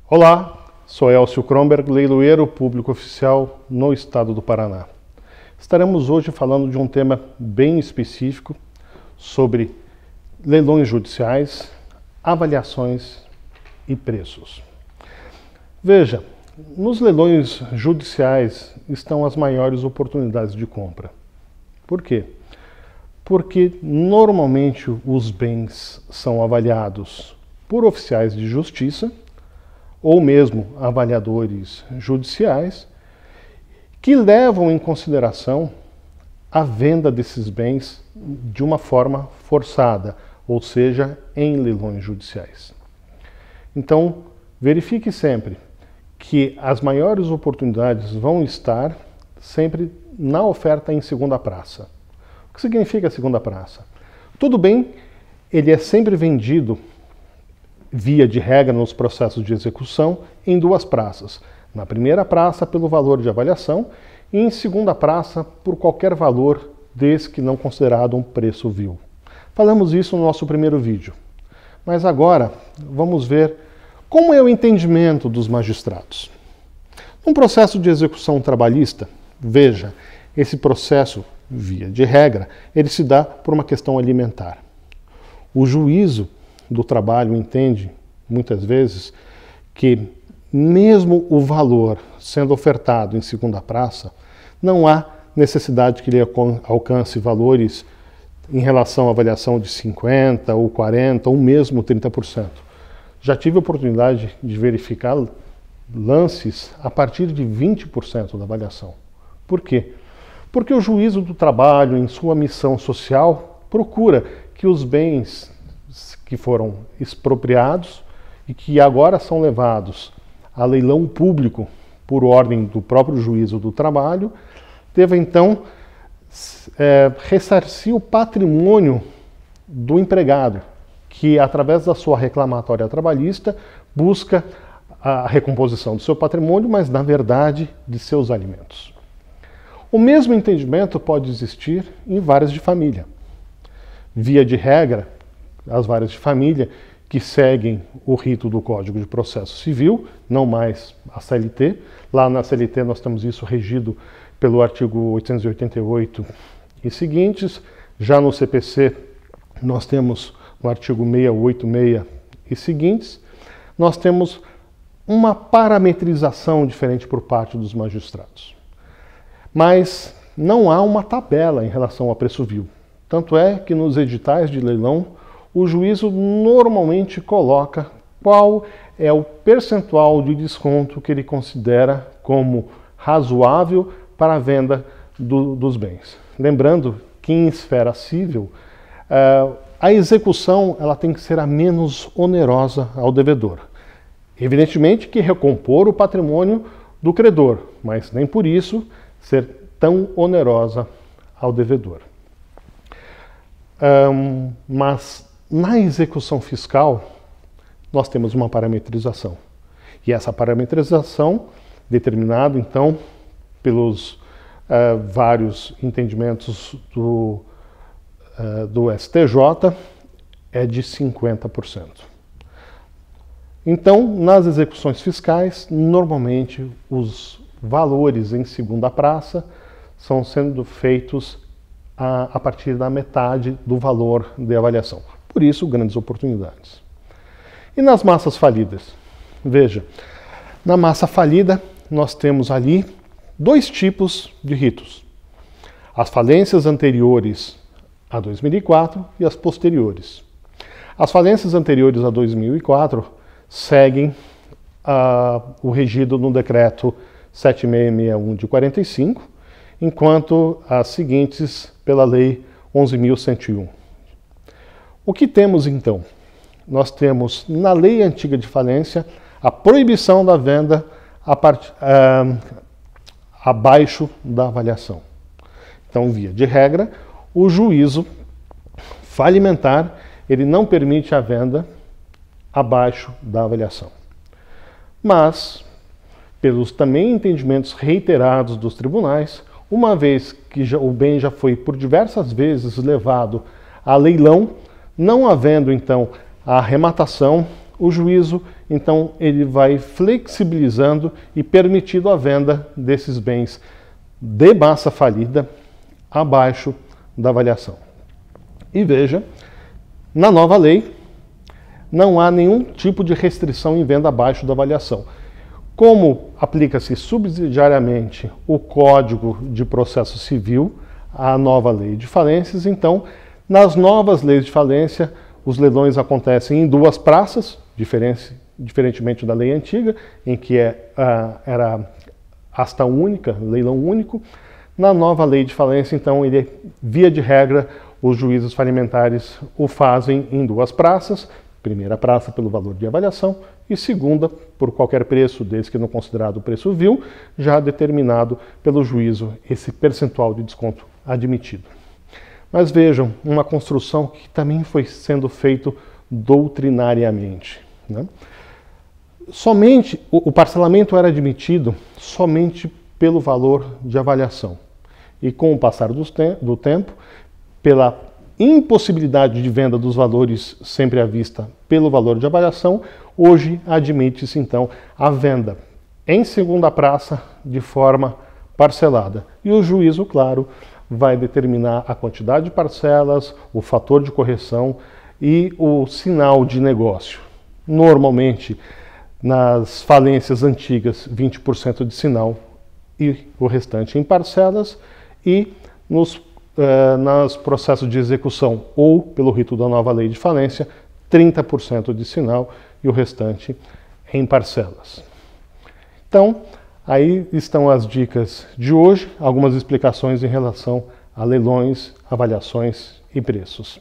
Olá, sou Elcio Kronberg, leiloeiro público oficial no estado do Paraná. Estaremos hoje falando de um tema bem específico sobre leilões judiciais, avaliações e preços. Veja, nos leilões judiciais estão as maiores oportunidades de compra. Por quê? Porque normalmente os bens são avaliados por oficiais de justiça ou mesmo avaliadores judiciais que levam em consideração a venda desses bens de uma forma forçada, ou seja, em leilões judiciais. Então, verifique sempre que as maiores oportunidades vão estar sempre na oferta em segunda praça. O que significa segunda praça? Tudo bem, ele é sempre vendido via de regra nos processos de execução em duas praças. Na primeira praça pelo valor de avaliação e em segunda praça por qualquer valor desde que não considerado um preço vil. Falamos isso no nosso primeiro vídeo. Mas agora vamos ver como é o entendimento dos magistrados. Num processo de execução trabalhista, veja, esse processo, via de regra, ele se dá por uma questão alimentar. O juízo do trabalho entende, muitas vezes, que mesmo o valor sendo ofertado em segunda praça, não há necessidade que ele alcance valores em relação à avaliação de 50% ou 40% ou mesmo 30%. Já tive a oportunidade de verificar lances a partir de 20% da avaliação. Por quê? Porque o juízo do trabalho, em sua missão social, procura que os bens que foram expropriados e que agora são levados a leilão público por ordem do próprio juízo do trabalho, deva então ressarcir o patrimônio do empregado, que através da sua reclamatória trabalhista busca a recomposição do seu patrimônio, mas na verdade de seus alimentos. O mesmo entendimento pode existir em varas de família. Via de regra, as varas de família que seguem o rito do Código de Processo Civil, não mais a CLT. Lá na CLT nós temos isso regido pelo artigo 888 e seguintes. Já no CPC nós temos no artigo 686 e seguintes. Nós temos uma parametrização diferente por parte dos magistrados. Mas não há uma tabela em relação ao preço vil. Tanto é que nos editais de leilão o juízo normalmente coloca qual é o percentual de desconto que ele considera como razoável para a venda dos bens. Lembrando que em esfera civil, a execução ela tem que ser a menos onerosa ao devedor. Evidentemente que recompor o patrimônio do credor, mas nem por isso ser tão onerosa ao devedor. Mas na execução fiscal, nós temos uma parametrização. E essa parametrização, determinada então pelos vários entendimentos do STJ, é de 50%. Então, nas execuções fiscais, normalmente os valores em segunda praça são sendo feitos a partir da metade do valor de avaliação. Por isso, grandes oportunidades. E nas massas falidas? Veja, na massa falida, nós temos ali dois tipos de ritos. As falências anteriores a 2004 e as posteriores. As falências anteriores a 2004 seguem o regido no decreto 7661 de 45, enquanto as seguintes pela lei 11.101. O que temos então? Nós temos na lei antiga de falência a proibição da venda abaixo da avaliação. Então, via de regra, o juízo falimentar ele não permite a venda abaixo da avaliação. Mas, pelos também entendimentos reiterados dos tribunais, uma vez que o bem já foi por diversas vezes levado a leilão, não havendo então a arrematação o juízo, então, ele vai flexibilizando e permitindo a venda desses bens de massa falida abaixo da avaliação. E veja, na nova lei, não há nenhum tipo de restrição em venda abaixo da avaliação. Como aplica-se subsidiariamente o Código de Processo Civil à nova lei de falências, então, nas novas leis de falência, os leilões acontecem em duas praças, diferentemente da lei antiga, em que era asta única, leilão único. Na nova lei de falência, então, via de regra, os juízos falimentares o fazem em duas praças. Primeira praça pelo valor de avaliação e segunda por qualquer preço, desde que não considerado o preço vil, já determinado pelo juízo esse percentual de desconto admitido. Mas vejam, uma construção que também foi sendo feito doutrinariamente, né? Somente o parcelamento era admitido somente pelo valor de avaliação. E com o passar do tempo, pela impossibilidade de venda dos valores sempre à vista pelo valor de avaliação, hoje admite-se então a venda em segunda praça de forma parcelada. E o juízo, claro, vai determinar a quantidade de parcelas, o fator de correção e o sinal de negócio. Normalmente, nas falências antigas, 20% de sinal e o restante em parcelas, e nos processos de execução ou pelo rito da nova lei de falência, 30% de sinal e o restante em parcelas. Então, aí estão as dicas de hoje, algumas explicações em relação a leilões, avaliações e preços.